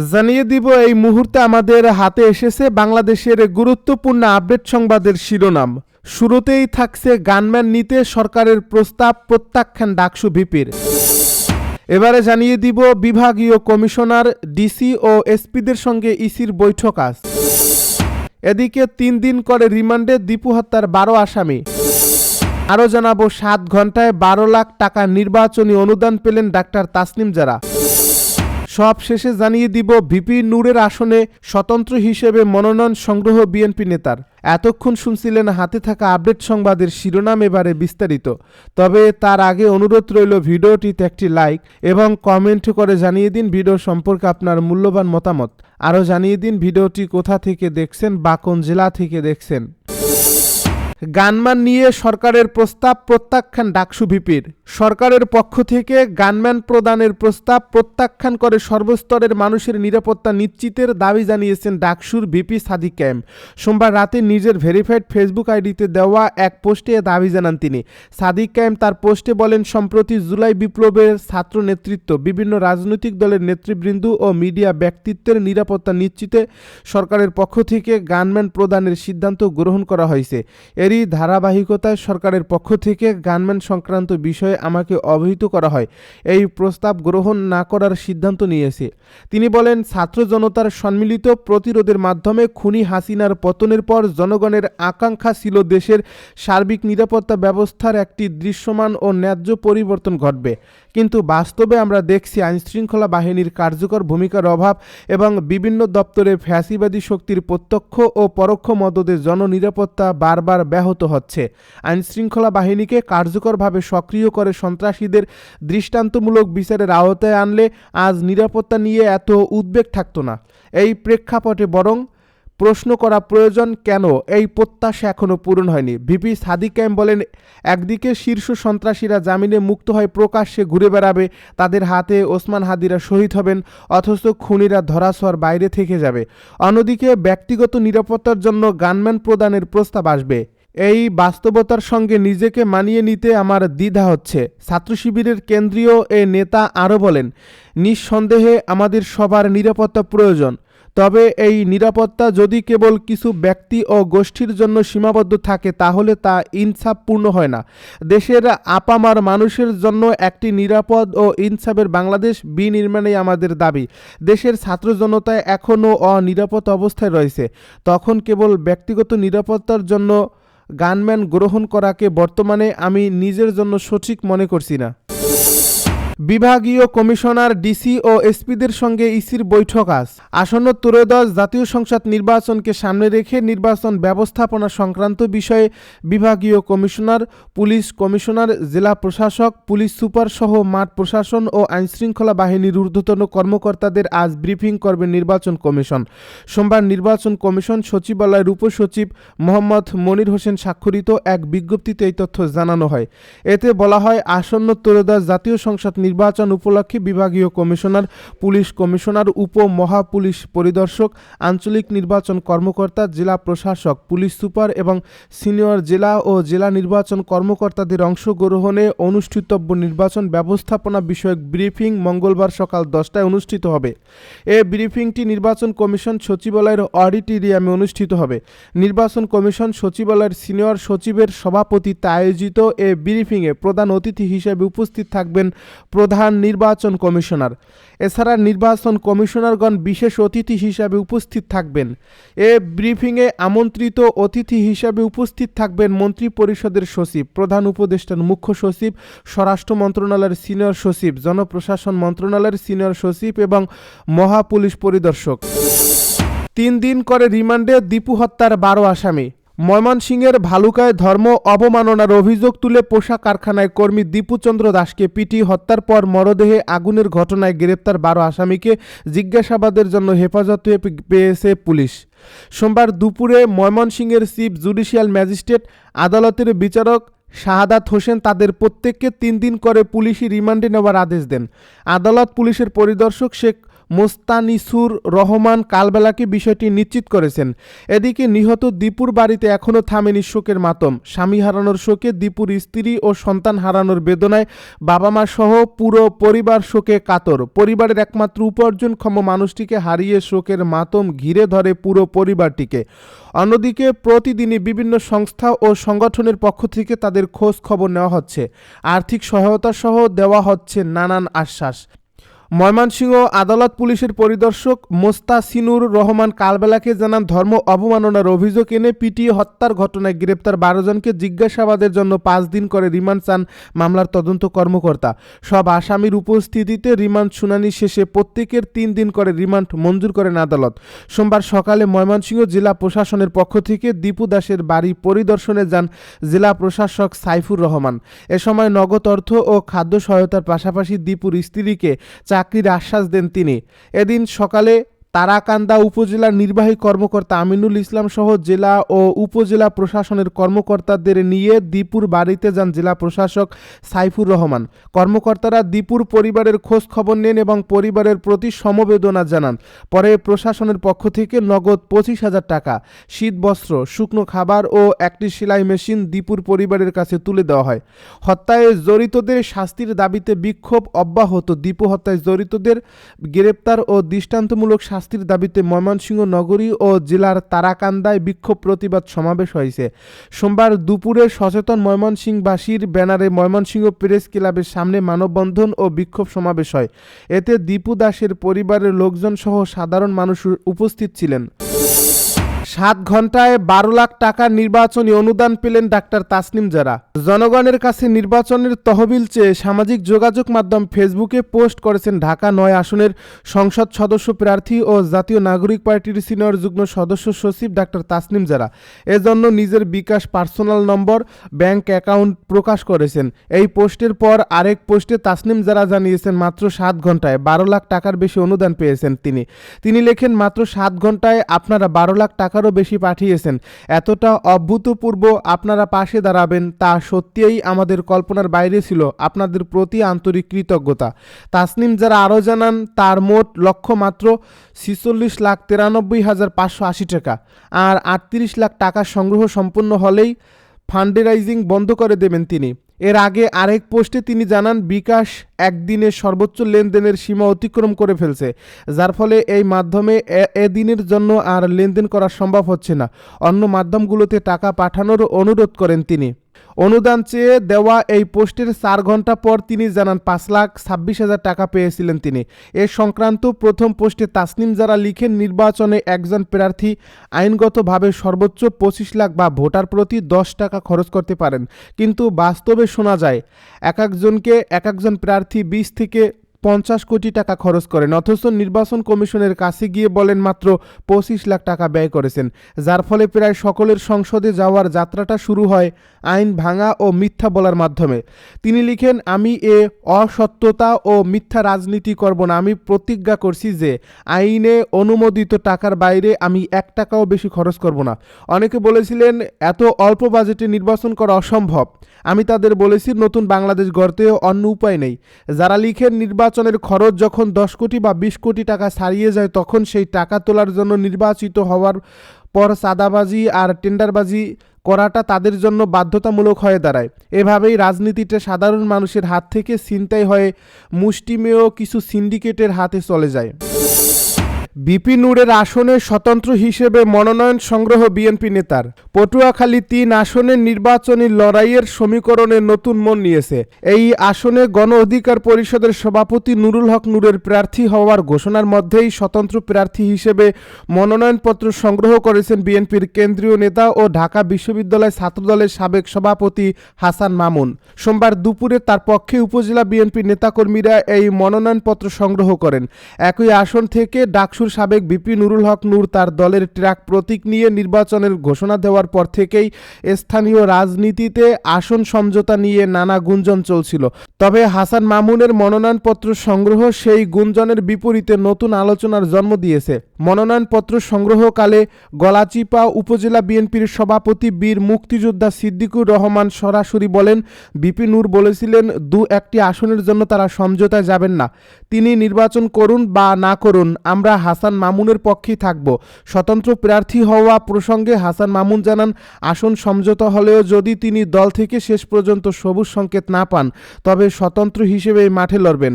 জানিয়ে দিব এই মুহূর্তে আমাদের হাতে এসেছে বাংলাদেশের গুরুত্বপূর্ণ আপডেট সংবাদের শিরোনাম। শুরুতেই থাকছে গানম্যান নিতে সরকারের প্রস্তাব প্রত্যাখ্যান ডাকসু ভিপির। এবারে জানিয়ে দিব বিভাগীয় কমিশনার, ডিসি ও এসপিদের সঙ্গে ইসির বৈঠক আজ। এদিকে 3 দিন করে রিমান্ডে দীপু হত্যার 12 আসামি। আরও জানাবো 7 ঘন্টায় 12 লাখ টাকা নির্বাচনী অনুদান পেলেন ডাক্তার তাসনিম জারা। সব শেষে জানিয়ে দিব ভিপি নূরের আসনে স্বতন্ত্র হিসেবে মনোনয়ন সংগ্রহ বিএনপি নেতার। এতক্ষণ শুনছিলেন হাতে থাকা আপডেট সংবাদের শিরোনাম, এবারে বিস্তারিত। তবে তার আগে অনুরোধ রইল ভিডিওটিতে একটি লাইক এবং কমেন্ট করে জানিয়ে দিন ভিডিও সম্পর্কে আপনার মূল্যবান মতামত। আরও জানিয়ে দিন ভিডিওটি কোথা থেকে দেখছেন বা কোন জেলা থেকে দেখছেন। গানম্যান নিয়ে সরকারের প্রস্তাব প্রত্যাখ্যান ডাকসু ভিপির। সরকারের পক্ষ থেকে গানম্যান প্রদানের প্রস্তাব প্রত্যাখ্যান করে সর্বস্তরের মানুষের নিরাপত্তা নিশ্চিতের দাবি জানিয়েছেন ডাকসুর ভিপি সাদিক কায়েম। সোমবার রাতে নিজের ভেরিফাইড ফেসবুক আইডিতে দেওয়া এক পোস্টে দাবি জানান তিনি। সাদিক কায়েম তার পোস্টে বলেন, সম্প্রতি জুলাই বিপ্লবের ছাত্র নেতৃত্ব, বিভিন্ন রাজনৈতিক দলের নেতৃবৃন্দ ও মিডিয়া ব্যক্তিত্বের নিরাপত্তা নিশ্চিতে সরকারের পক্ষ থেকে গানম্যান প্রদানের সিদ্ধান্ত গ্রহণ করা হয়েছে। এরই ধারাবাহিকতায় সরকারের পক্ষ থেকে গানম্যান সংক্রান্ত বিষয়ে আমাকে অবহিত করা হয়। এই প্রস্তাব গ্রহণ না করার সিদ্ধান্ত নিয়েছে। তিনি বলেন, ছাত্র জনতার সম্মিলিত প্রতিরোধের মাধ্যমে খুনি হাসিনার পতনের পর জনগণের আকাঙ্ক্ষা ছিল দেশের সার্বিক নিরাপত্তা ব্যবস্থার একটি দৃশ্যমান ও ন্যায্য পরিবর্তন ঘটবে। কিন্তু বাস্তবে আমরা দেখছি আইনশৃঙ্খলা বাহিনীর কার্যকর ভূমিকার অভাব এবং বিভিন্ন দপ্তরে ফ্যাসিবাদী শক্তির প্রত্যক্ষ ও পরোক্ষ মদদে জননিরাপত্তা বারবার ব্যাহত হচ্ছে। আইনশৃঙ্খলা বাহিনীকে কার্যকরভাবে সক্রিয় করে সন্ত্রাসীদের দৃষ্টান্তমূলক বিচারের আওতায় আনলে আজ নিরাপত্তা নিয়ে এত উদ্বেগ থাকতো না। এই প্রেক্ষাপটে বরং প্রশ্ন করা প্রয়োজন, কেন এই প্রত্যাশা এখনও পূরণ হয়নি। ভিপি সাদিক কায়েম বলেন, একদিকে শীর্ষ সন্ত্রাসীরা জামিনে মুক্ত হয়ে প্রকাশ্যে ঘুরে বেড়াবে, তাদের হাতে ওসমান হাদিরা শহীদ হবেন, অথচ খুনিরা ধরাছোঁয়ার বাইরে থেকে যাবে। অন্যদিকে ব্যক্তিগত নিরাপত্তার জন্য গানম্যান প্রদানের প্রস্তাব আসবে। এই বাস্তবতার সঙ্গে নিজেকে মানিয়ে নিতে আমার দ্বিধা হচ্ছে। ছাত্র শিবিরের কেন্দ্রীয় এ নেতা আরও বলেন, নিঃসন্দেহে আমাদের সবার নিরাপত্তা প্রয়োজন, তবে এই নিরাপত্তা যদি কেবল কিছু ব্যক্তি ও গোষ্ঠীর জন্য সীমাবদ্ধ থাকে তাহলে তা ইনসাফপূর্ণ হয় না। দেশের আপামার মানুষের জন্য একটি নিরাপদ ও ইনসাফের বাংলাদেশ বিনির্মাণেই আমাদের দাবি। দেশের ছাত্র জনতা এখনও অনিরাপদ অবস্থায় রয়েছে, তখন কেবল ব্যক্তিগত নিরাপত্তার জন্য গানম্যান গ্রহণ করাকে বর্তমানে আমি নিজের জন্য সঠিক মনে করছি না। বিভাগীয় কমিশনার, ডিসি ও এসপিদের সঙ্গে ইসির বৈঠক আজ। আসন্ন ত্রয়োদশ জাতীয় সংসদ নির্বাচনকে সামনে রেখে নির্বাচন ব্যবস্থাপনা সংক্রান্ত বিষয়ে বিভাগীয় কমিশনার, পুলিশ কমিশনার, জেলা প্রশাসক, পুলিশ সুপার সহ মাঠ প্রশাসন ও আইনশৃঙ্খলা বাহিনীর ঊর্ধ্বতন কর্মকর্তাদের আজ ব্রিফিং করবে নির্বাচন কমিশন। সোমবার নির্বাচন কমিশন সচিবালয়ের উপসচিব মোহাম্মদ মনির হোসেন স্বাক্ষরিত এক বিজ্ঞপ্তিতে এই তথ্য জানানো হয়। এতে বলা হয়, আসন্ন ত্রয়োদশ জাতীয় সংসদ নির্বাচন উপলক্ষে বিভাগীয় কমিশনার, পুলিশ কমিশনার, উপ মহাপুলিশ পরিদর্শক, আঞ্চলিক নির্বাচন কর্মকর্তা, জেলা প্রশাসক, পুলিশ সুপার এবং সিনিয়র জেলা ও জেলা নির্বাচন কর্মকর্তাদের অংশগ্রহণে অনুষ্ঠিতব্য নির্বাচন ব্যবস্থাপনা বিষয়ক ব্রিফিং মঙ্গলবার সকাল 10টায় অনুষ্ঠিত হবে। এ ব্রিফিংটি নির্বাচন কমিশন সচিবালয়ের অডিটোরিয়ামে অনুষ্ঠিত হবে। নির্বাচন কমিশন সচিবালয়ের সিনিয়র সচিবের সভাপতিত্বে আয়োজিত এ ব্রিফিংয়ে প্রধান অতিথি হিসেবে উপস্থিত থাকবেন প্রধান নির্বাচন কমিশনার। এছাড়া নির্বাচন কমিশনারগণ বিশেষ অতিথি হিসাবে উপস্থিত থাকবেন। এ ব্রিফিংয়ে আমন্ত্রিত অতিথি হিসাবে উপস্থিত থাকবেন মন্ত্রী পরিষদের সচিব, প্রধান উপদেষ্টার মুখ্য সচিব, স্বরাষ্ট্র মন্ত্রণালয়ের সিনিয়র সচিব, জনপ্রশাসন মন্ত্রণালয়ের সিনিয়র সচিব এবং মহাপুলিশ পরিদর্শক। 3 দিন করে রিমান্ডে দীপু হত্যার 12 আসামি। ময়মনসিংহের ভালুকায় ধর্ম অবমাননার অভিযোগ তুলে পোশাক কারখানায় কর্মী দীপুচন্দ্র দাসকে পিটিয়ে হত্যার পর মরদেহে আগুনের ঘটনায় গ্রেপ্তার 12 আসামিকে জিজ্ঞাসাবাদের জন্য হেফাজতে পেয়েছে পুলিশ। সোমবার দুপুরে ময়মনসিংহের চিফ জুডিশিয়াল ম্যাজিস্ট্রেট আদালতের বিচারক শাহাদাত হোসেন তাদের প্রত্যেককে 3 দিন করে পুলিশি রিমান্ডে নেওয়ার আদেশ দেন। আদালত পুলিশের পরিদর্শক শেখ মোস্তানিসুর রহমান কালবেলাকে বিষয়টি নিশ্চিত করেছেন। এদিকে নিহত দীপুর বাড়িতে এখনও থামেনি শোকের মাতম। স্বামী হারানোর শোকে দীপুর স্ত্রী ও সন্তান হারানোর বেদনায় বাবা মা সহ পুরো পরিবার শোকে কাতর। পরিবারের একমাত্র উপার্জনক্ষম মানুষটিকে হারিয়ে শোকের মাতম ঘিরে ধরে পুরো পরিবারটিকে। অন্যদিকে প্রতিদিনই বিভিন্ন সংস্থা ও সংগঠনের পক্ষ থেকে তাদের খোঁজ খবর নেওয়া হচ্ছে, আর্থিক সহায়তা সহ দেওয়া হচ্ছে নানান আশ্বাস। ময়মনসিংহ আদালত পুলিশের পরিদর্শক মোস্তাসিনুর রহমান কালবেলাকে জানান, ধর্ম অবমাননার অভিযোগ এনে পিটিয়ে হত্যার ঘটনায় গ্রেপ্তার 12 জনকে জিজ্ঞাসাবাদের জন্য 5 দিন করে রিমান্ড চান মামলার তদন্ত কর্মকর্তা। সব আসামির উপস্থিতিতে রিমান্ড শুনানি শেষে প্রত্যেকের 3 দিন করে রিমান্ড মঞ্জুর করেন আদালত। সোমবার সকালে ময়মনসিংহ জেলা প্রশাসনের পক্ষ থেকে দীপু দাসের বাড়ি পরিদর্শনে যান জেলা প্রশাসক সাইফুর রহমান। এ সময় নগদ অর্থ ও খাদ্য সহায়তার পাশাপাশি দীপুর স্ত্রীকে চাকরির আশ্বাস দেন তিনি। এদিন সকালে তারাকান্দা উপজেলার নির্বাহী কর্মকর্তা আমিনুল ইসলাম সহ জেলা ও উপজেলা প্রশাসনের কর্মকর্তাদের নিয়ে দীপুর বাড়িতে যান জেলা প্রশাসক সাইফুর রহমান। কর্মকর্তারা দীপুর পরিবারের খোঁজ খবর নেন এবং পরিবারের প্রতি সমবেদনা জানান। পরে প্রশাসনের পক্ষ থেকে নগদ 25,000 টাকা, শীত বস্ত্র, শুকনো খাবার ও একটি সেলাই মেশিন দীপুর পরিবারের কাছে তুলে দেওয়া হয়। হত্যায় জড়িতদের শাস্তির দাবিতে বিক্ষোভ অব্যাহত। দীপু হত্যায় জড়িতদের গ্রেপ্তার ও দৃষ্টান্তমূলক শাস্তির দাবিতে ময়মনসিংহ নগরী ও জেলার তারাকান্দায় বিক্ষোভ প্রতিবাদ সমাবেশ হয়েছে। সোমবার দুপুরে সচেতন ময়মনসিংহবাসীর ব্যানারে ময়মনসিংহ প্রেস ক্লাবের সামনে মানববন্ধন ও বিক্ষোভ সমাবেশ হয়। এতে দীপু দাসের পরিবারের লোকজন সহ সাধারণ মানুষ উপস্থিত ছিলেন। 7 ঘন্টায় 12 লাখ টাকার নির্বাচনী অনুদান পেলেন ডাক্তার তাসনিম জারা। জনগণের কাছে নির্বাচনের তহবিল চেয়ে সামাজিক যোগাযোগ মাধ্যম ফেসবুকে পোস্ট করেছেন ঢাকা 9 আসনের সংসদ সদস্য প্রার্থী ও জাতীয় নাগরিক পার্টির সিনিয়র যুগ্ম সদস্য সচিব ডাক্তার তাসনিম জারা। এজন্য নিজের বিকাশ পার্সোনাল নম্বর, ব্যাংক অ্যাকাউন্ট প্রকাশ করেছেন। এই পোস্টের পর আরেক পোস্টে তাসনিম জারা জানিয়েছেন মাত্র 7 ঘন্টায় 12 লাখ টাকার বেশি অনুদান পেয়েছেন তিনি লেখেন, মাত্র 7 ঘন্টায় আপনারা 12 লাখ টাকারও বেশি পাঠিয়েছেন। এতটা অভূতপূর্ব আপনারা পাশে দাঁড়াবেন তা সত্যিই আমাদের কল্পনার বাইরে ছিল। আপনাদের প্রতি আন্তরিক কৃতজ্ঞতা। তাসনিম যারা আরও জানান, তার মোট লক্ষ্য মাত্র 46,93,580 টাকা। আর 38 লাখ টাকা সংগ্রহ সম্পন্ন হলেই ফান্ডরাইজিং বন্ধ করে দেবেন তিনি। এর আগে আরেক পোস্টে তিনি জানান, বিকাশ একদিনের সর্বোচ্চ লেনদেনের সীমা অতিক্রম করে ফেলছে, যার ফলে এই মাধ্যমে এদিনের জন্য আর লেনদেন করা সম্ভব হচ্ছে না। অন্য মাধ্যমগুলোতে টাকা পাঠানোর অনুরোধ করেন তিনি। অনুদান চেয়ে দেওয়া এই পোস্টের 4 ঘন্টা পর তিনি জানান 5,26,000 টাকা পেয়েছিলেন তিনি। এ সংক্রান্ত প্রথম পোস্টে তাসনিম যারা লিখেন, নির্বাচনে একজন প্রার্থী আইনগতভাবে সর্বোচ্চ 25 লাখ বা ভোটার প্রতি 10 টাকা খরচ করতে পারেন, কিন্তু বাস্তবে শোনা যায় একজন প্রার্থী 20 থেকে 50 কোটি টাকা খরচ করেন, অথচ নির্বাচন কমিশনের কাছে গিয়ে বলেন মাত্র 25 লাখ টাকা ব্যয় করেছেন, যার ফলে প্রায় সকলের সংসদে যাওয়ার যাত্রাটা শুরু হয় আইন ভাঙা ও মিথ্যা বলার মাধ্যমে। তিনি লিখেন, আমি এ অসত্যতা ও মিথ্যা রাজনীতি করব না। আমি প্রতিজ্ঞা করছি যে আইনে অনুমোদিত টাকার বাইরে আমি 1 টাকাও বেশি খরচ করব না। অনেকে বলেছিলেন এত অল্প বাজেটে নির্বাচন করা অসম্ভব। আমি তাদের বলেছি নতুন বাংলাদেশ গড়তেও অন্য উপায় নেই। যারা লিখেন নির্বাচনের খরচ যখন 10 কোটি বা 20 কোটি টাকা ছাড়িয়ে যায়, তখন সেই টাকা তোলার জন্য নির্বাচিত হওয়ার পর চাঁদাবাজি আর টেন্ডারবাজি করাটা তাদের জন্য বাধ্যতামূলক হয়ে দাঁড়ায়। এভাবেই রাজনীতিটা সাধারণ মানুষের হাত থেকে ছিনতাই হয়ে মুষ্টিমেয় কিছু সিন্ডিকেটের হাতে চলে যায়। বিপি নূরের আসনে স্বতন্ত্র হিসেবে মনোনয়ন সংগ্রহ বিএনপি নেতার। পটুয়াখালী 3 আসনের নির্বাচনী লড়াইয়ের সমীকরণে নতুন মন নিয়েছে। এই আসনে গণ অধিকার পরিষদের সভাপতি নুরুল হক নূরের প্রার্থী হওয়ার ঘোষণার মধ্যেই স্বতন্ত্র প্রার্থী হিসেবে মনোনয়নপত্র সংগ্রহ করেছেন বিএনপির কেন্দ্রীয় নেতা ও ঢাকা বিশ্ববিদ্যালয় ছাত্রদলের সাবেক সভাপতি হাসান মামুন। সোমবার দুপুরে তার পক্ষে উপজেলা বিএনপি নেতাকর্মীরা এই মনোনয়নপত্র সংগ্রহ করেন। একই আসন থেকে ডাকসুর সাবেক বিপি নুরুল হক নূর তার দলের ট্রাক প্রতীক নিয়ে নির্বাচনের ঘোষণা দেওয়ার পর থেকেই স্থানীয় রাজনীতিতে আসন সমঝোতা নিয়ে নানা গুঞ্জন চলছিল। তবে হাসান মামুনের মনোনয়নপত্র সংগ্রহ সেই গুঞ্জনের বিপরীতে নতুন আলোচনার জন্ম দিয়েছে। মনোনয়নপত্র সংগ্রহকালে গলাচিপা উপজেলা বিএনপির সভাপতি বীর মুক্তিযোদ্ধা সিদ্দিকুর রহমান সরাসরি বলেন, বিপি নূর বলেছিলেন একটি আসনের জন্য তারা সমঝোতায় যাবেন না। তিনি নির্বাচন করুন বা না করুন, আমরা হাসান মামুনের পক্ষেই থাকব। স্বতন্ত্র প্রার্থী হওয়া প্রসঙ্গে হাসান মামুন জানান, আসন সমঝোতা হলেও যদি তিনি দল থেকে শেষ পর্যন্ত সবুজ সংকেত না পান তবে স্বতন্ত্র হিসেবে মাঠে লড়বেন।